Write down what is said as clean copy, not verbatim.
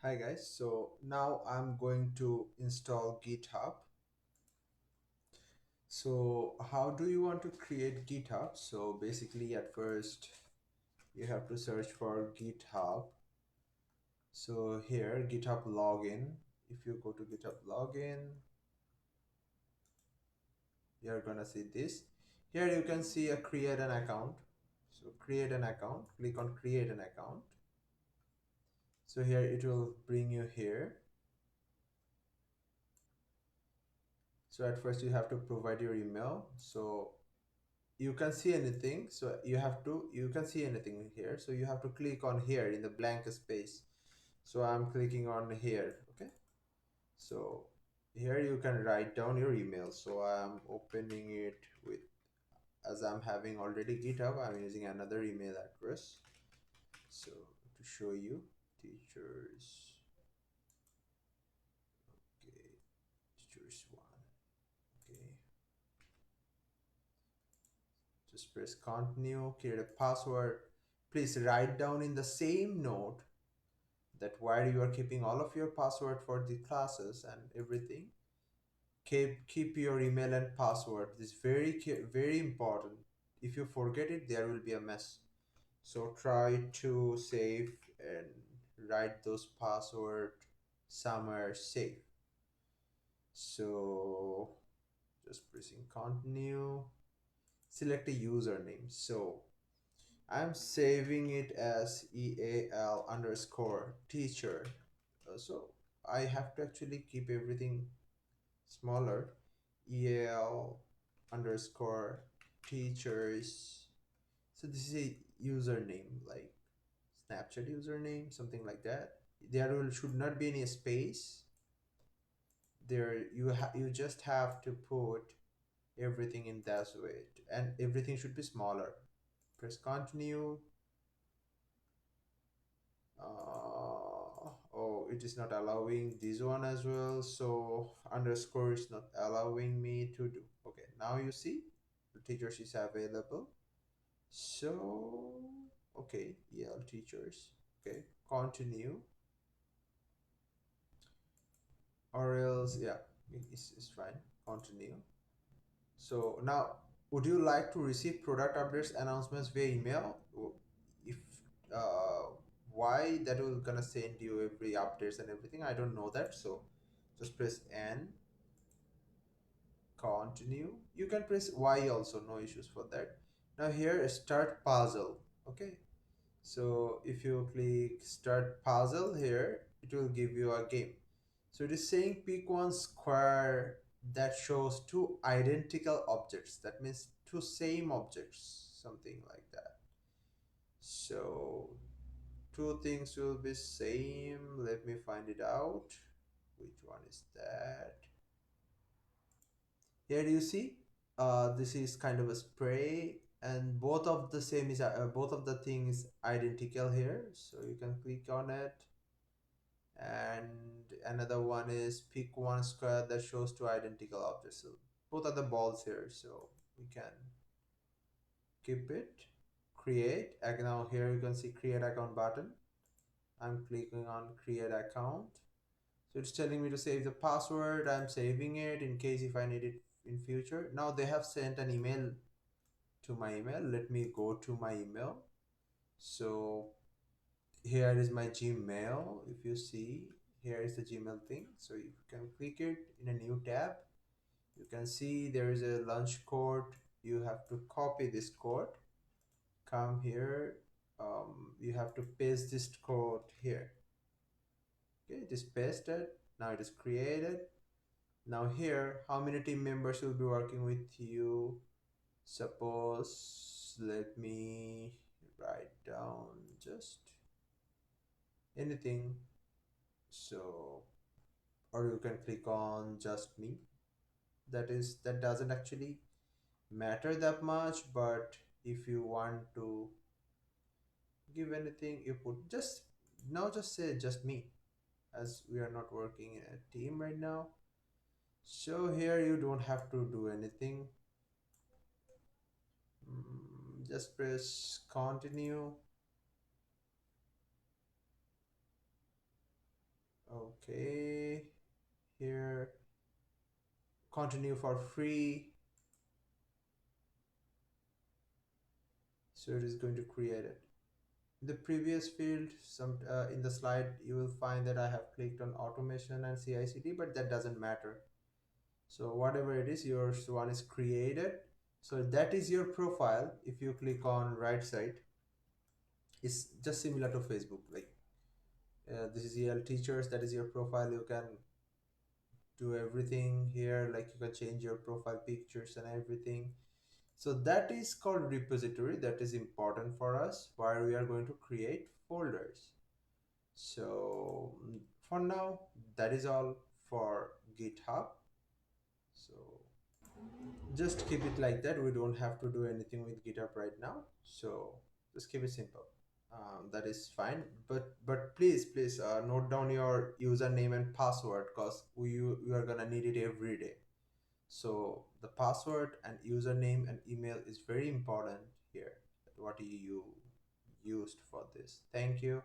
Hi guys, so now I'm going to install GitHub. So how do you want to create GitHub? So basically at first you have to search for GitHub. So here GitHub login. If you go to GitHub login, you're gonna see this. Here you can see a create an account. So create an account, click on create an account. So here it will bring you here. So at first you have to provide your email. So you can see anything, so you can see anything here, so you have to click on here in the blank space. So I'm clicking on here. Okay, so here you can write down your email. So I'm opening it with, as I'm having already GitHub, I'm using another email address. So to show you, teachers, okay, teachers one. Okay, just press continue, create a password. Please write down in the same note that while you are keeping all of your password for the classes and everything, keep your email and password. This is very important. If you forget it, there will be a mess. So try to save and write those password somewhere safe. So just pressing continue, select a username. So I'm saving it as eal underscore teacher. So I have to actually keep everything smaller. eal underscore teachers. So this is a username, like Snapchat username, something like that. Should not be any space there. You just have to put everything in that way, and everything should be smaller. Press continue. Oh, it is not allowing this one as well, so underscore is not allowing me to do. Okay, now you see the teachers is available. So okay, EL teachers. Okay, continue, or else yeah, it's fine, continue. So now, would you like to receive product updates announcements via email? If uh, why that will gonna send you every updates and everything, I don't know that. So just press N, continue. You can press Y also, no issues for that. Now here start puzzle. Okay, so if you click start puzzle here, it will give you a game. So it is saying pick one square that shows two identical objects. That means two same objects, something like that. So two things will be same. Let me find it out. Which one is that? Here you see, this is kind of a spray, and both of the things identical here. So you can click on it. And another one is pick one square that shows two identical objects. So both are the balls here, so we can keep it. Create. And now here you can see create account button. I'm clicking on create account. So it's telling me to save the password. I'm saving it in case if I need it in future. Now they have sent an email to my email. Let me go to my email. So here is my Gmail. If you see, here is the Gmail thing. So you can click it in a new tab. You can see there is a lunch code. You have to copy this code, come here. You have to paste this code here. Okay, it is pasted. Now it is created. Now here, how many team members will be working with you? Suppose, let me write down just anything. So, or you can click on just me. That doesn't actually matter that much, but if you want to give anything, you put just, now just say just me, as we are not working in a team right now. So here you don't have to do anything. Just press continue. Okay, here, continue for free. So it is going to create it. In the previous field, some in the slide, you will find that I have clicked on automation and CI/CD, but that doesn't matter. So whatever it is, yours one is created. So that is your profile. If you click on right side, it's just similar to Facebook. Like this is EL teachers. That is your profile. You can do everything here. Like you can change your profile pictures and everything. So that is called repository. That is important for us, where we are going to create folders. So for now, that is all for GitHub. So just keep it like that. We don't have to do anything with GitHub right now. So just keep it simple. That is fine. But please note down your username and password, because we are gonna need it every day. So the password and username and email is very important here. What you used for this. Thank you.